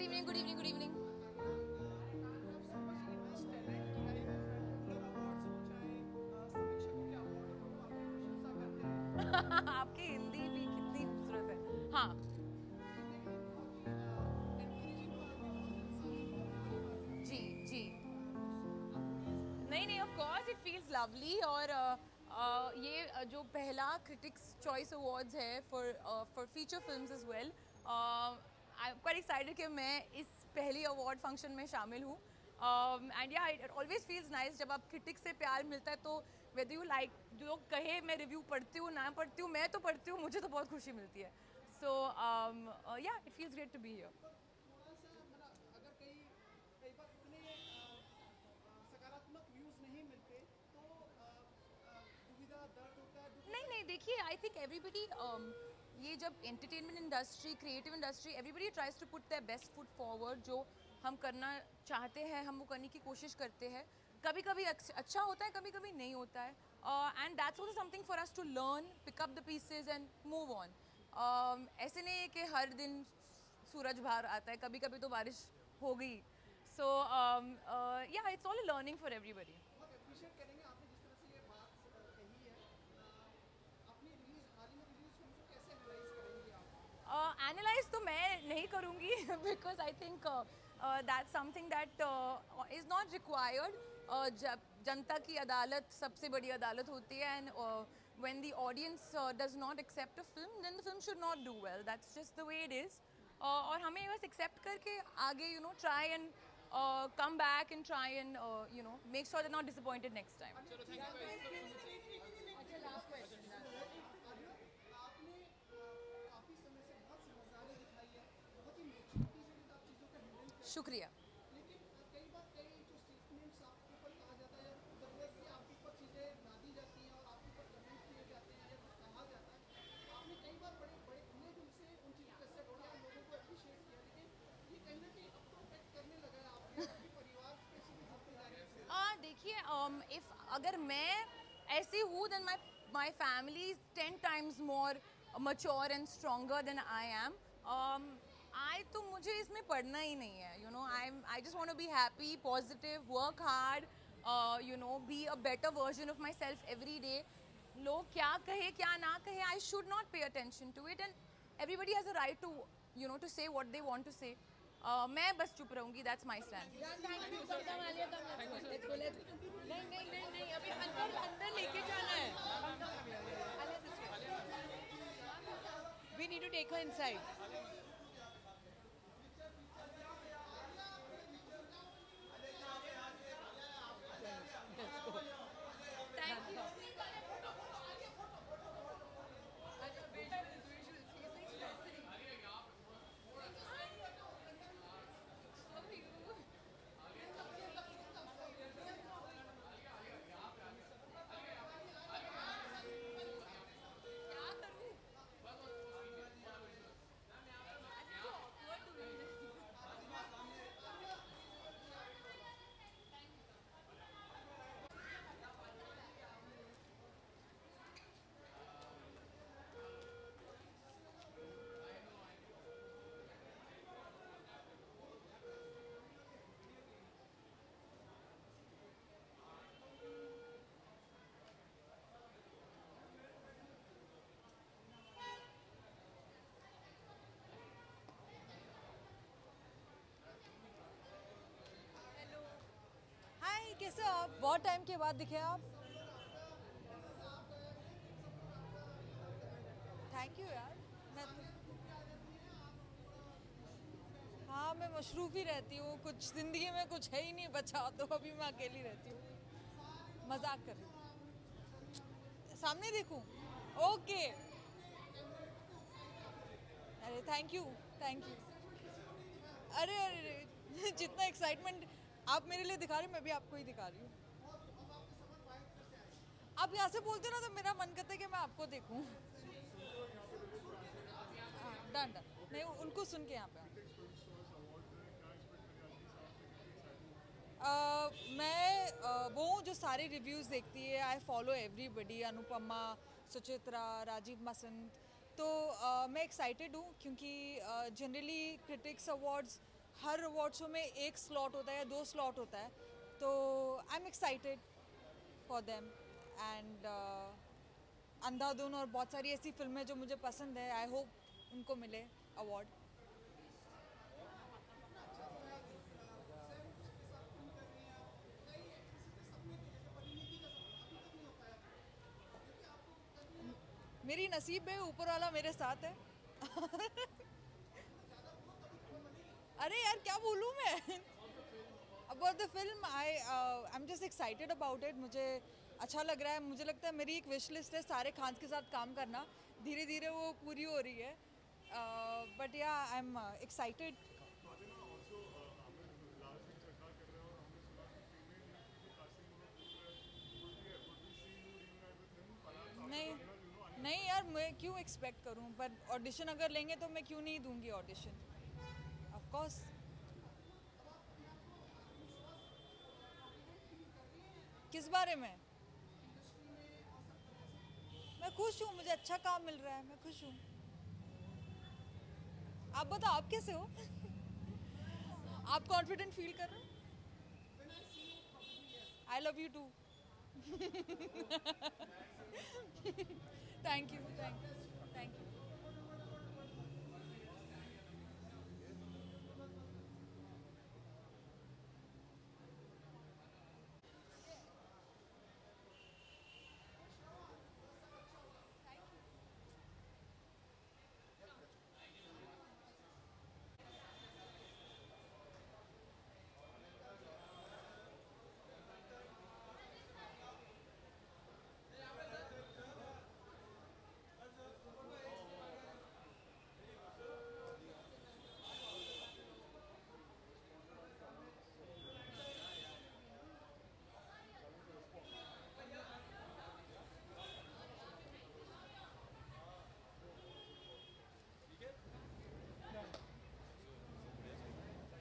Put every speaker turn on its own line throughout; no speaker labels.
Good evening, good evening, good evening. आपकी हिंदी भी कितनी खूबसूरत है। हाँ जी जी। नहीं नहीं, of course it feels lovely. और ये जो पहला क्रिटिक्स चॉइस अवार्ड्स है for feature films as well, I am quite excited कि मैं इस पहली अवार्ड फंक्शन में शामिल हूँ। एंड या इट ऑलवेज फील्स नाइस जब आप क्रिटिक्स से प्यार मिलता है। तो वेदर यू लाइक, जो लोग कहे मैं रिव्यू पढ़ती हूँ ना पढ़ती हूँ, मैं तो पढ़ती हूँ, मुझे तो बहुत खुशी मिलती है। सो या it feels great to be here.
थोड़ा सा मतलब अगर कई कई बार इतने सकारात्मक व्यूज नहीं मिलते तो दुविधा दर्द होता है, दुख
नहीं
होता
नहीं,
है।
देखिए आई थिंक एवरीबडी, ये जब entertainment industry, creative industry, everybody tries to put their best foot forward. जो हम करना चाहते हैं हम वो करने की कोशिश करते हैं। कभी कभी अच्छा होता है, कभी कभी नहीं होता है। And that's also something for us to learn, pick up the pieces and move on. ऐसे नहीं है कि हर दिन सूरज बाहर आता है, कभी कभी तो बारिश हो गई। सो या it's all learning for everybody.
बहुत अप्रिशिएट करेंगे आपने जिस तरह से ये बात कही है। अपनी रिलीज हाल ही में रिलीज फिल्म को कैसे एनालाइज करेंगे आप?
एनालाइज तो मैं नहीं करूँगी because I think that something that is not required. जब जनता की अदालत सबसे बड़ी अदालत होती है, and when the audience does not accept a film then the film should not do well, that's just the way it is. और हमें बस एक्सेप्ट करके आगे try and come back and try and make sure they're not disappointed next time.
अच्छा last question. आपने काफी समय से बहुत समझदारी दिखाई है, बहुत ही मेच्योरिटी से आप चीजों को हैंडल करते हैं।
शुक्रिया।
लेकिन कई बार कई जो स्टेटमेंट्स आपके ऊपर कहा जाता है या जरूरत से आपके ऊपर चीजें लादी जाती हैं और आपके ऊपर कमेंट किए जाते हैं या कुछ कहा जाता है, आपने कई बार बड़े बड़े खुले दिल से उन चीजों को एक्सेप्ट किया, लोगों को अप्रिशिएट किया, लेकिन ये कहीं ना कहीं अब तो अफेक्ट करने लगा है आपके और आपके परिवार पे से भी जुड़ती जा रही है फिल्म।
देखिए, इफ अगर मैं ऐसी हूँ then my family is 10 times more mature and stronger than I am. I तो मुझे इसमें पढ़ना ही नहीं है। I just want to be happy, positive, work hard, be a better version of myself every day. लोग क्या कहे क्या ना कहे, I should not pay attention to it, and everybody has a right to to say what they want to say. मैं बस चुप रहूंगी, that's my stand.
Thank you sir. Let's go let's नहीं नहीं नहीं नहीं, अभी अंदर अंदर लेके जाना है। We need to take her inside.
Thank you.
Hi, कैसे हो आप? बहुत टाइम के बाद दिखे आप। थैंक यू यार। मैं तो हाँ, मैं मशरूफ़ ही रहती हूँ, कुछ ज़िंदगी में कुछ है ही नहीं बचा, तो अभी मैं अकेली रहती हूँ। मजाक कर रही हूँ। सामने देखूँ? ओके। अरे थैंक यू, थैंक यू। अरे अरे अरे, जितना एक्साइटमेंट आप मेरे लिए दिखा रहे हो मैं भी आपको ही दिखा रही हूँ। आप यहाँ से बोलते हो ना तो मेरा मन करता है कि मैं आपको देखूं। हाँ डन डन। नहीं, उनको सुन के यहाँ पे मैं वो हूँ जो सारे रिव्यूज़ देखती है। I follow everybody, Anupama, Suchitra, Rajeev Masand. तो मैं एक्साइटेड हूँ क्योंकि जनरली क्रिटिक्स अवार्ड्स हर अवार्ड शो में एक स्लॉट होता है या 2 स्लॉट होता है, तो I am excited for them and Andhadhun और बहुत सारी ऐसी फिल्में जो मुझे पसंद है, आई होप उनको मिले अवार्ड। मेरी नसीब है, ऊपर वाला मेरे साथ है। अरे यार क्या बोलूँ मैं। About the film I am just excited about it. मुझे अच्छा लग रहा है। मुझे लगता है मेरी एक विश लिस्ट है सारे खान्स के साथ काम करना, धीरे धीरे वो पूरी हो रही है। बट या आई एम एक्साइटेड। नहीं नहीं यार, मैं क्यों एक्सपेक्ट करूं, पर ऑडिशन अगर लेंगे तो मैं क्यों नहीं दूंगी ऑडिशन, ऑफ कोर्स। किस बारे में? मैं खुश हूँ, मुझे अच्छा काम मिल रहा है, मैं खुश हूँ। आप बताओ, आप कैसे हो? आप कॉन्फिडेंट फील कर रहे हो? I love you too. Thank you, thank you.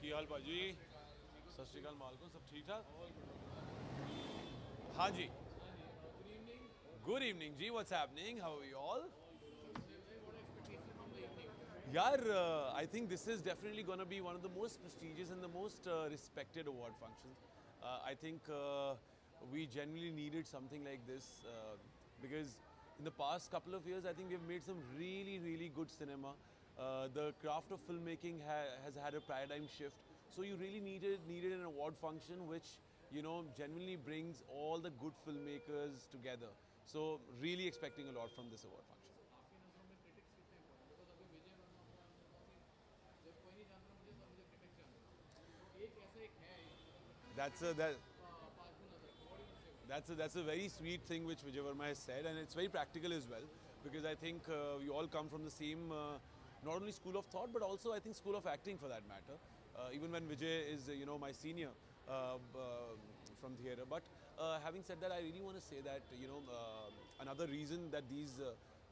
की हाल भाजी? सत श्रीकाल मालको, सब ठीक ठाक? हाँ जी, गुड इवनिंग जी, what's happening, how are you all? यार, I think this is definitely going to be one of the most prestigious and the most respected award functions. I think we genuinely needed something like this because in the past couple of years, I think we've made some really, really good cinema. The craft of filmmaking has had a paradigm shift. So you really needed an award function which, you know, genuinely brings all the good filmmakers together. So really expecting a lot from this award function. That's a, that, that's a very sweet thing which Vijay Verma has said, and it's very practical as well, because I think we all come from the same, not only school of thought, but also I think school of acting for that matter. Even when Vijay is, you know, my senior from theatre. But having said that, I really want to say that, you know, another reason that these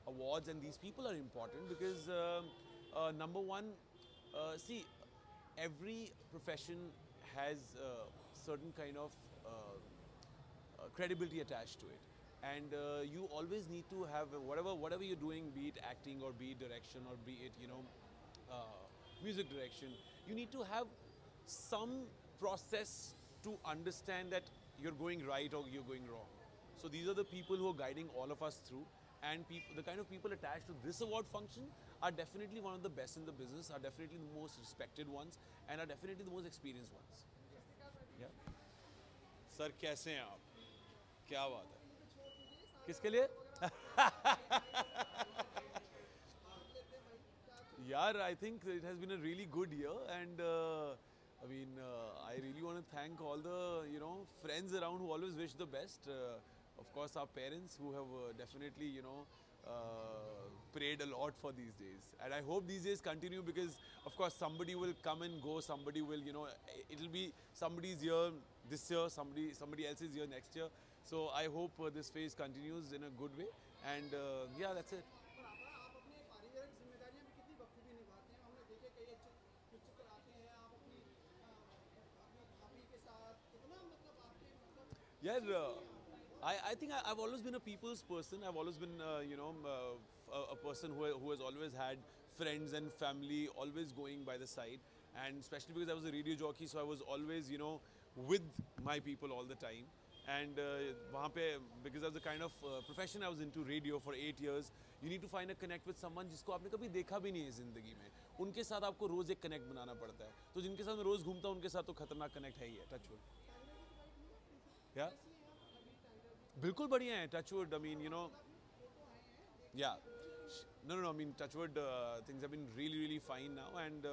awards and these people are important, because number one, see, every profession has certain kind of credibility attached to it, and you always need to have whatever you're doing, be it acting or be it direction or be it, you know, music direction, you need to have some process to understand that you're going right or you're going wrong. So these are the people who are guiding all of us through, and the kind of people attached to this award function are definitely one of the best in the business, are definitely the most respected ones, and are definitely the most experienced ones. Yeah. Sir, कैसे हैं आप? क्या बात है? किसके लिए? Yeah, I think it has been a really good year, and I mean, I really want to thank all the, you know, friends around who always wish the best. Of course, our parents who have definitely, you know, prayed a lot for these days, and I hope these days continue, because of course somebody will come and go, somebody will, you know, it'll be somebody's year this year, somebody else's year next year. So I hope this phase continues in a good way, and yeah, that's it.
पर आप अपने पारिवारिक जिम्मेदारियां भी कितनी बखूबी निभाते हैं। हमने देखे कई अच्छे चित्र आते हैं, आप अपनी अपनी भाभी के साथ कितना मतलब आपके मतलब
Yeah, I think I've always been a people's person. I've always been, you know, a person who has always had friends and family always going by the side. and especially because I was a radio jockey, so I was always, with my people all the time. And वहाँ पे, because of the kind of profession I was into, radio for 8 years, you need to find a connect with someone जिसको आपने कभी देखा भी नहीं है ज़िंदगी में. उनके साथ आपको रोज़ एक कनेक्ट बनाना पड़ता है. तो जिनके साथ मैं रोज़ घूमता हूँ उनके साथ तो खतरनाक कनेक्ट है ही है. टचवुड. या बिल्कुल बढ़िया है. Touchwood. I mean, yeah. No. I mean, touchwood, things have been really, really fine now, and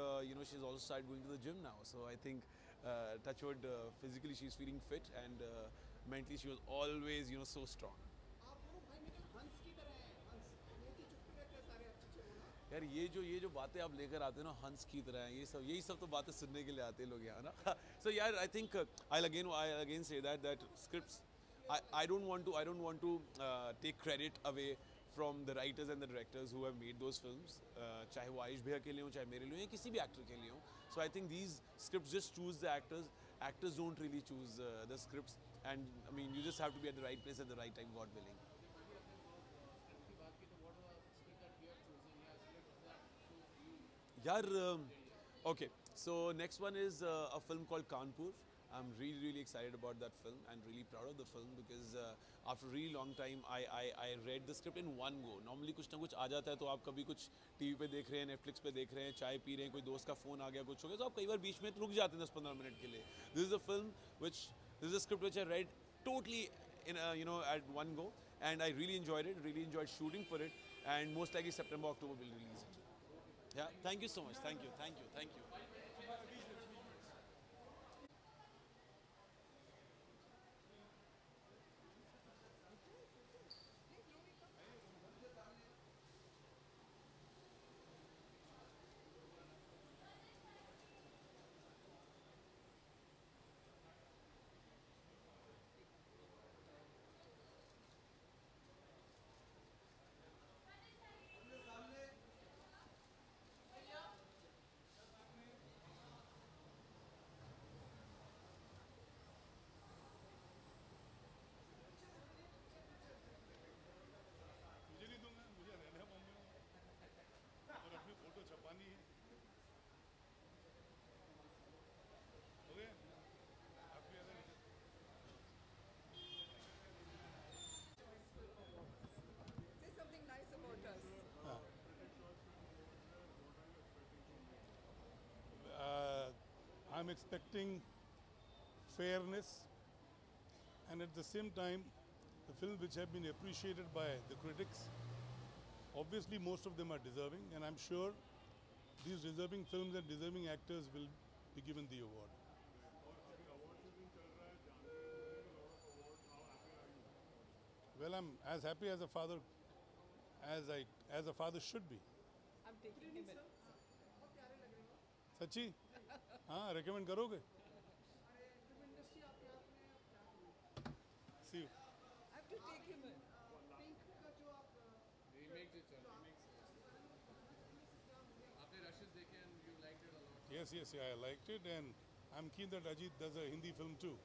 she's also started going to the gym now. So I think, touchwood, physically she's feeling fit, and mentally she was always, so strong.
आप दोनों भाई मेरे हंस की तरह हैं, हंस मोती चुपके रहते हैं सारे अच्छे बोला।
यार ये जो बातें आप लेकर आते हो ना, हंस की तरह हैं, यही सब तो बातें सुनने के लिए आते हैं लोग यहाँ ना. So yeah, I think I'll again say that scripts, I don't want to take credit away from the writers and the directors who have made those films, चाहे वो आयुष भैया के लिए हो, चाहे मेरे लिए हो, या किसी भी एक्टर के लिए हो. So I think these scripts just choose the actors. Actors don't really choose the scripts, and I mean, you just have to be at the right place at the right time, God willing. Yaar, okay. So next one is a film called Kanpur. I'm really, really excited about that film and really proud of the film because after a really long time, I read the script in one go. Normally कुछ ना कुछ आ जाता है तो आप कभी कुछ TV पे देख रहे हैं, नेटफ्लिक्स पे देख रहे हैं, चाय पी रहे हैं, कोई दोस्त का फ़ोन आ गया, कुछ हो गया, तो आप कई बार बीच में रुक जाते हैं 10-15 मिनट के लिए. This is a script which I read totally in at one go, and I really enjoyed it. Really enjoyed shooting for it, and most likely September, October we'll release it. Yeah, thank you so much. Thank you.
मुझे नहीं दूंगा, मुझे रहना है बॉम्बे में और अपनी photo छपानी है. ओके, आपकी अगर
Say something nice about us.
I'm expecting fairness, and at the same time, the films which have been appreciated by the critics, obviously most of them are deserving, and I'm sure these deserving films and deserving actors will be given the award. Well, I'm as happy as a father as a father should be.
I'm taking him in.
सच्ची? हाँ, recommend करोगे?
Film industry आपके हाथ में अब क्या करूँ?
See you.
I have to take him in.
Pink का जो आप
Yes, I liked it, and I'm keen that Ajit does a Hindi film too.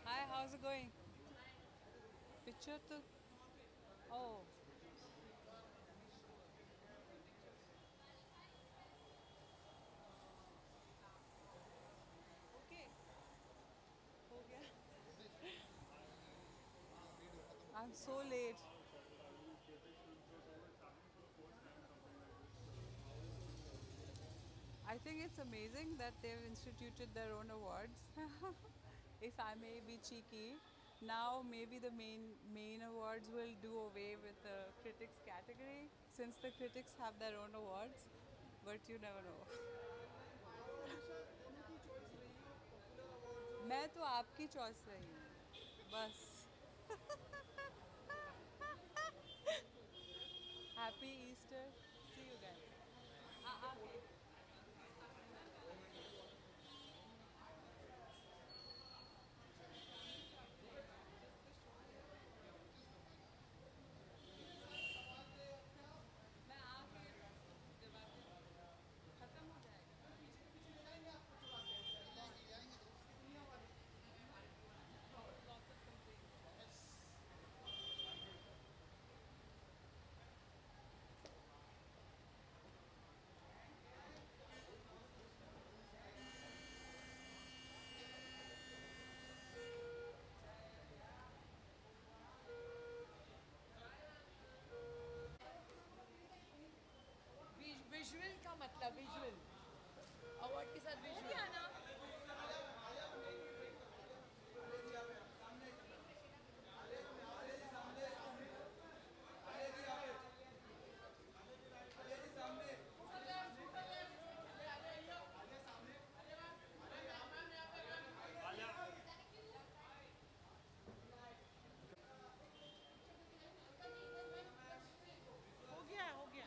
Hi, how's it going? Picture to. Oh. Okay. हो गया. I'm so late. I think it's amazing that they've instituted their own awards. If I may be cheeky, now maybe the main awards will do away with the critics category since the critics have their own awards, but you never know. मैं तो आपकी choice रही हूँ बस. Happy Easter. See you guys.
Visual का मतलब visual award के साथ विजुअल हो गया हो गया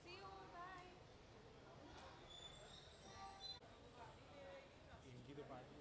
See you. Bye.
इनकी तो पार्टी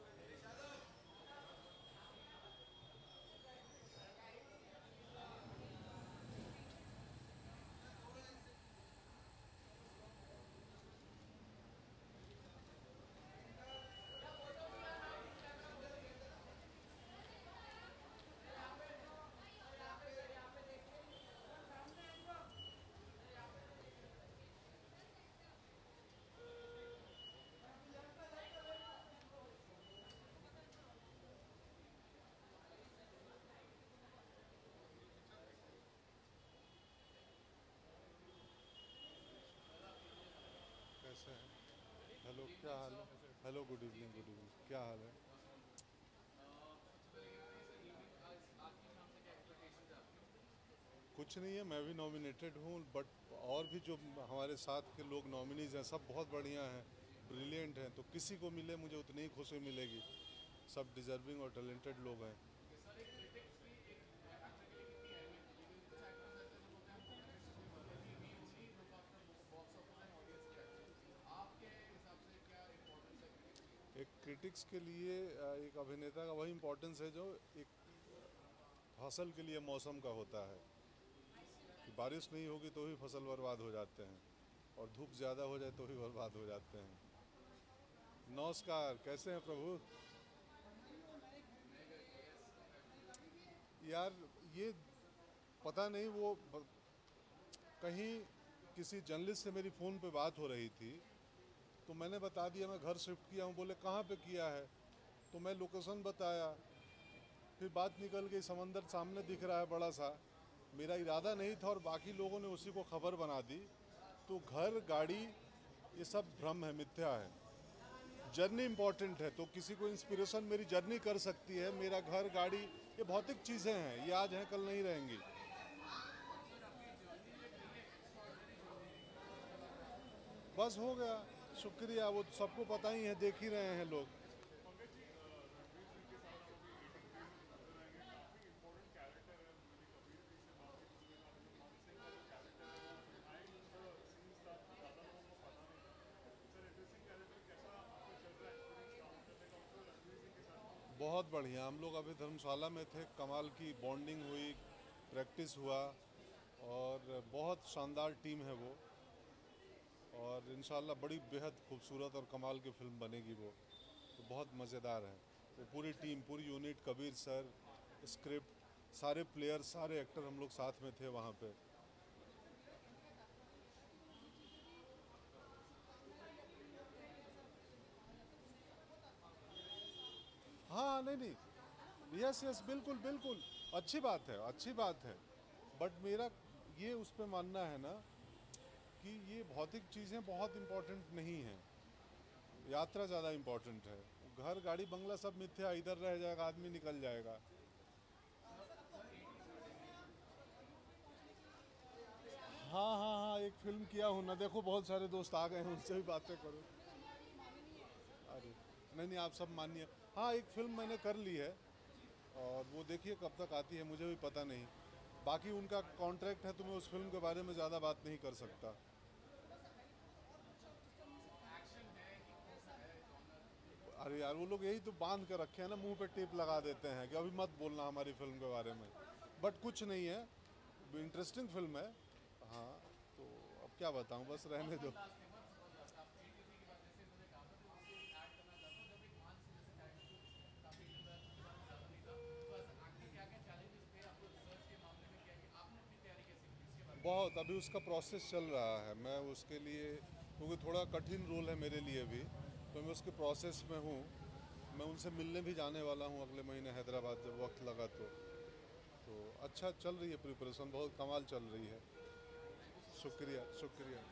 कैसे हैं? हेलो, क्या हाल है? हेलो, गुड इवनिंग, क्या हाल है? कुछ नहीं है, मैं भी नॉमिनेटेड हूँ, बट और भी जो हमारे साथ के लोग नॉमिनीज हैं सब बहुत बढ़िया हैं, ब्रिलियंट हैं, तो किसी को मिले मुझे उतनी ही खुशी मिलेगी। सब डिजर्विंग और टैलेंटेड लोग हैं। एक क्रिटिक्स के लिए एक अभिनेता का वही इम्पोर्टेंस है जो एक फसल के लिए मौसम का होता है, कि बारिश नहीं होगी तो भी फसल बर्बाद हो जाते हैं, और धूप ज़्यादा हो जाए तो भी बर्बाद हो जाते हैं। नमस्कार, कैसे हैं प्रभु? यार, ये पता नहीं, वो कहीं किसी जर्नलिस्ट से मेरी फ़ोन पे बात हो रही थी, तो मैंने बता दिया मैं घर शिफ्ट किया हूँ। बोले कहाँ पे किया है, तो मैं लोकेशन बताया, फिर बात निकल गई, समंदर सामने दिख रहा है बड़ा सा, मेरा इरादा नहीं था और बाकी लोगों ने उसी को खबर बना दी। तो घर गाड़ी ये सब भ्रम है, मिथ्या है। जर्नी इम्पॉर्टेंट है, तो किसी को इंस्पिरेशन मेरी जर्नी कर सकती है। मेरा घर गाड़ी ये भौतिक चीज़ें हैं, ये आज हैं कल नहीं रहेंगी। बस हो गया, शुक्रिया। वो तो सबको पता ही है, देख ही रहे हैं लोग। बहुत बढ़िया, हम लोग अभी धर्मशाला में थे, कमाल की बॉन्डिंग हुई, प्रैक्टिस हुआ और बहुत शानदार टीम है वो। और इंशाल्लाह बड़ी बेहद खूबसूरत और कमाल की फिल्म बनेगी वो। तो बहुत मज़ेदार है वो पूरी टीम, पूरी यूनिट, कबीर सर, स्क्रिप्ट, सारे प्लेयर, सारे एक्टर हम लोग साथ में थे वहाँ पे। हाँ, नहीं नहीं, यस यस, बिल्कुल बिल्कुल, अच्छी बात है, अच्छी बात है। बट मेरा ये उस पर मानना है ना कि ये भौतिक चीज़ें बहुत इम्पोर्टेंट नहीं हैं, यात्रा ज़्यादा इम्पोर्टेंट है। घर गाड़ी बंगला सब मिथ्या, इधर रह जाएगा, आदमी निकल जाएगा। हाँ हाँ हाँ, एक फिल्म किया हूँ ना, देखो बहुत सारे दोस्त आ गए हैं, उनसे भी बातें करो। अरे नहीं नहीं, आप सब मानिए। हाँ, एक फिल्म मैंने कर ली है और वो देखिए कब तक आती है, मुझे भी पता नहीं। बाकी उनका कॉन्ट्रैक्ट है, तो मैं उस फिल्म के बारे में ज़्यादा बात नहीं कर सकता। अरे यार, वो लोग यही तो बांध के रखे हैं ना, मुंह पे टेप लगा देते हैं कि अभी मत बोलना हमारी फिल्म के बारे में। बट कुछ नहीं है, इंटरेस्टिंग फिल्म है। हाँ, तो अब क्या बताऊँ, बस रहने दो। बहुत, अभी उसका प्रोसेस चल रहा है। मैं उसके लिए, क्योंकि थोड़ा कठिन रोल है मेरे लिए भी, तो मैं उसके प्रोसेस में हूँ। मैं उनसे मिलने भी जाने वाला हूँ अगले महीने हैदराबाद, जब वक्त लगा तो अच्छा चल रही है प्रिपरेशन, बहुत कमाल चल रही है। शुक्रिया शुक्रिया।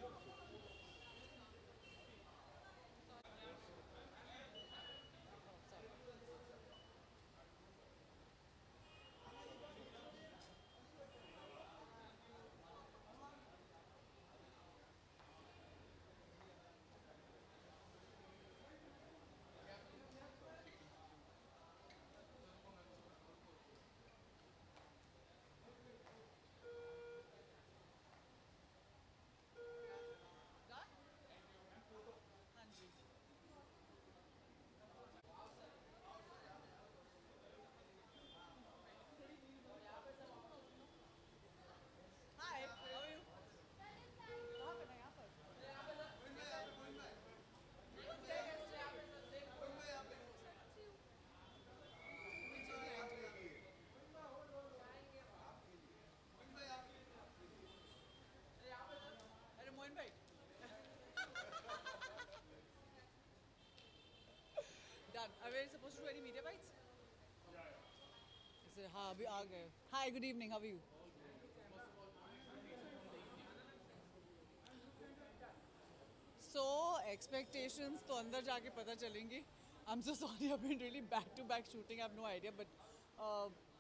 हाय, हाउ आर यू? कहाँ पे ना, यहाँ पर? अरे मोहन भाई, done. Are we supposed to do any media bites? इसे हाँ अभी आ गए। Hi, good evening. How are you? So expectations तो अंदर जाके पता चलेंगी. I'm so sorry. I've been really back to back shooting. I have no idea. But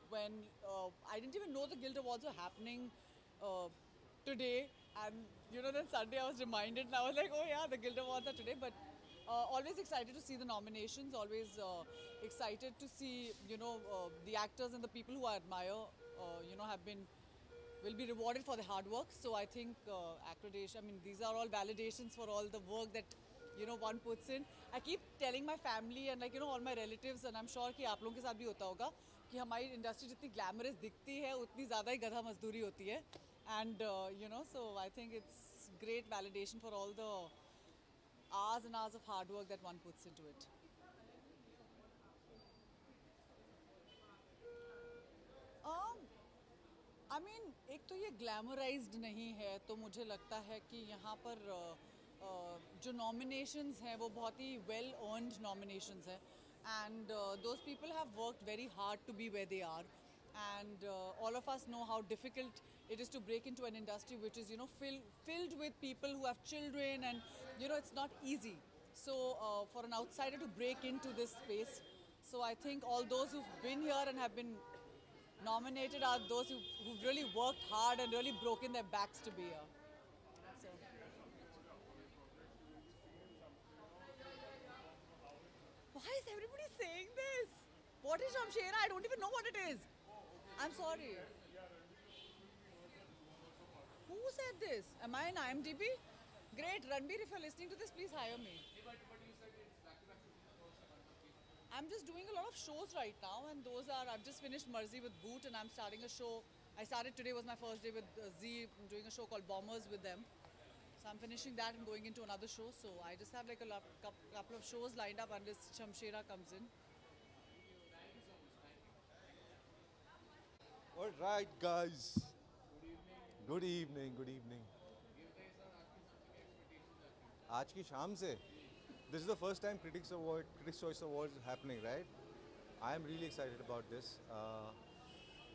when I didn't even know the Guild Awards were happening today, and then Sunday I was reminded, and I was like, oh yeah, the Guild Awards are today. But always excited to see the nominations. Always excited to see the actors and the people who I admire. Will be rewarded for their hard work. So I think accreditation, I mean, these are all validations for all the work that one puts in. I keep telling my family and all my relatives, and I'm sure कि आप लोगों के साथ भी होता होगा कि हमारी इंडस्ट्री जितनी ग्लैमरस दिखती है उतनी ज़्यादा ही गधा मजदूरी होती है. And so I think it's great validation for all the hours and hours of hard work that one puts into it. I mean, एक तो ये ग्लैमराइज्ड नहीं है, तो मुझे लगता है कि यहाँ पर जो नॉमिनेशंस हैं वो बहुत ही वेल अर्न्ड नॉमिनेशंस हैं, and those people have worked very hard to be where they are, and all of us know how difficult it is to break into an industry which is, filled with people who have children, and it's not easy. So for an outsider to break into this space, so I think all those who've been here and have been nominated are those who've really worked hard and really broken their backs to be here. So. Why is everybody saying this? What is Shamshera? I don't even know what it is. I'm sorry. Who said this? Am I in IMDb? Great, Ranbir, if you're listening to this, please hire me. I'm just doing a lot of shows right now, and I've just finished Marzi with Boot, and I'm starting a show. I started today, was my first day with Z. I'm doing a show called Bombers with them. So I'm finishing that and going into another show. So I just have like a couple of shows lined up unless Shamshera comes in.
All right, guys. Good evening. Good evening. आज की शाम से this is the first time Critics Choice Awards is happening, right? I am really excited about this.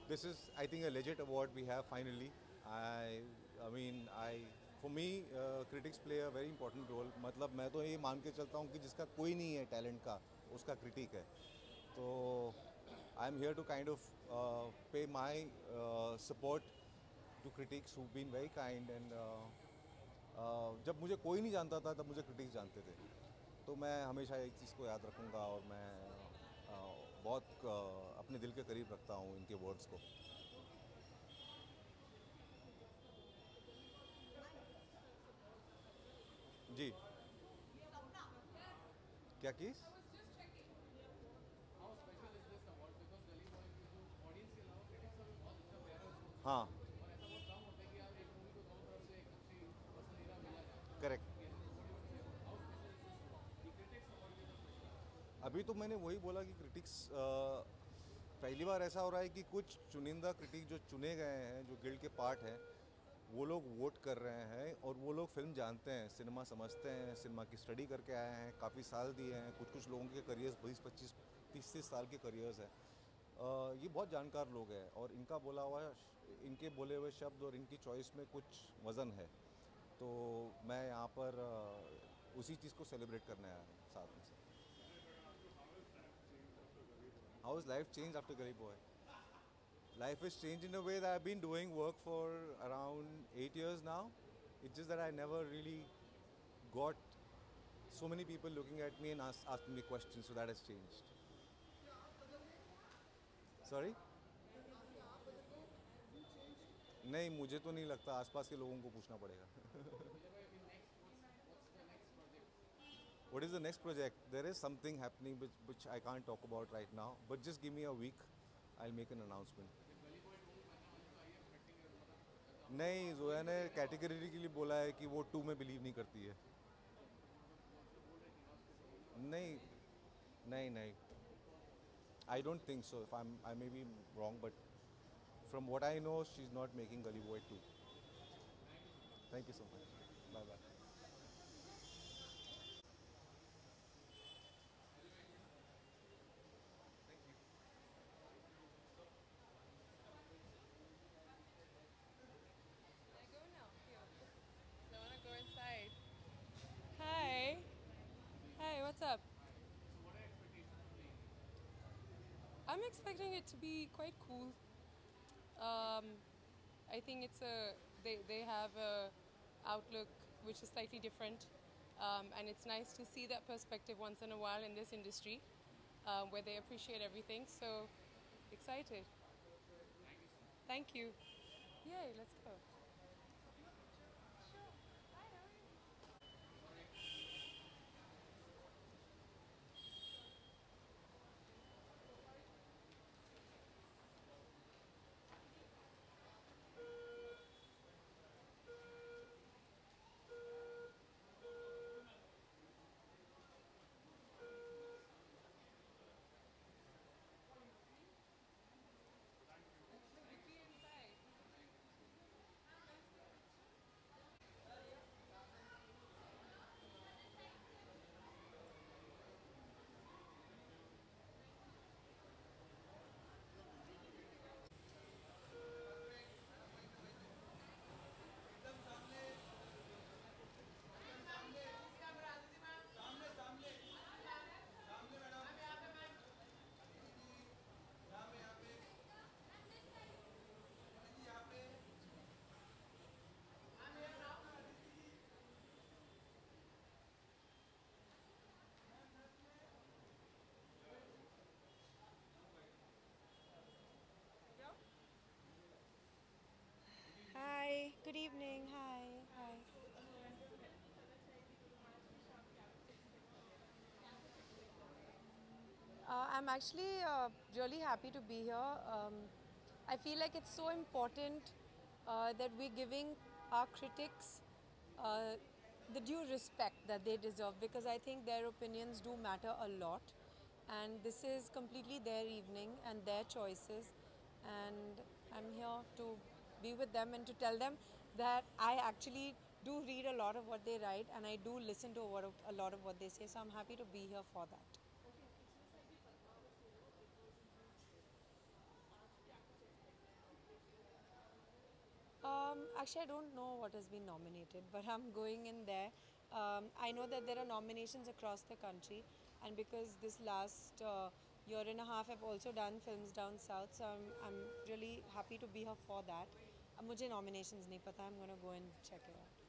This is, I think, a legit award we have finally. For me, critics play a very important role. मतलब मैं तो ये मान के चलता हूँ कि जिसका कोई नहीं है टैलेंट का, उसका क्रिटिक है. तो I am here to kind of pay my support to critics who've been very kind, and जब मुझे कोई नहीं जानता था तब मुझे critics जानते थे. तो मैं हमेशा एक चीज़ को याद रखूँगा, और मैं बहुत अपने दिल के करीब रखता हूँ इनके वर्ड्स को. जी क्या चीज़? हाँ, करेक्ट. अभी तो मैंने वही बोला कि क्रिटिक्स पहली बार ऐसा हो रहा है कि कुछ चुनिंदा क्रिटिक जो चुने गए हैं, जो गिल्ड के पार्ट हैं, वो लोग वोट कर रहे हैं, और वो लोग फिल्म जानते हैं, सिनेमा समझते हैं, सिनेमा की स्टडी करके आए हैं, काफ़ी साल दिए हैं. कुछ लोगों के करियर्स 20-25 30 साल के करियर्स हैं. ये बहुत जानकार लोग हैं, और इनके बोले हुए शब्द और इनकी चॉइस में कुछ वज़न है. तो मैं यहाँ पर उसी चीज़ को सेलिब्रेट करने आया हूँ साथ में से. How has life changed after Gully Boy? Life has changed in a way that I've been doing work for around 8 years now. It's just that I never really got so many people looking at me and asking me questions, so that has changed. Sorry? नहीं, मुझे तो नहीं लगता, आसपास के लोगों को पूछना पड़ेगा. What is the next project? There is something happening which I can't talk about right now, but just give me a week, I'll make an announcement. नहीं, जोया ने कैटेगरी के लिए बोला है कि वो 2 में बिलीव नहीं करती है. नहीं, नहीं. I don't think so. I may be wrong, but from what I know, she's not making Gully Boy 2. Thank you so much. Bye bye.
I go now. Here. I want to go inside. Hi. Hi, what's up? I'm expecting it to be quite cool. I think they have a outlook which is slightly different, and it's nice to see that perspective once in a while in this industry, where they appreciate everything. So excited. Thank you. Yay, let's go.
Good evening. Hi. Hi. I'm actually really happy to be here. I feel like it's so important that we're giving our critics uh, the due respect that they deserve, because I think their opinions do matter a lot. And this is completely their evening and their choices. And I'm here to be with them and to tell them that I actually do read a lot of what they write and I do listen to a lot of what they say. So I'm happy to be here for that. Actually, I don't know what has been nominated, but I'm going in there. I know that there are nominations across the country, and because this last year and a half I've also done films down south, so I'm really happy to be here for that. मुझे nominations नहीं पता. I'm gonna go and check it out.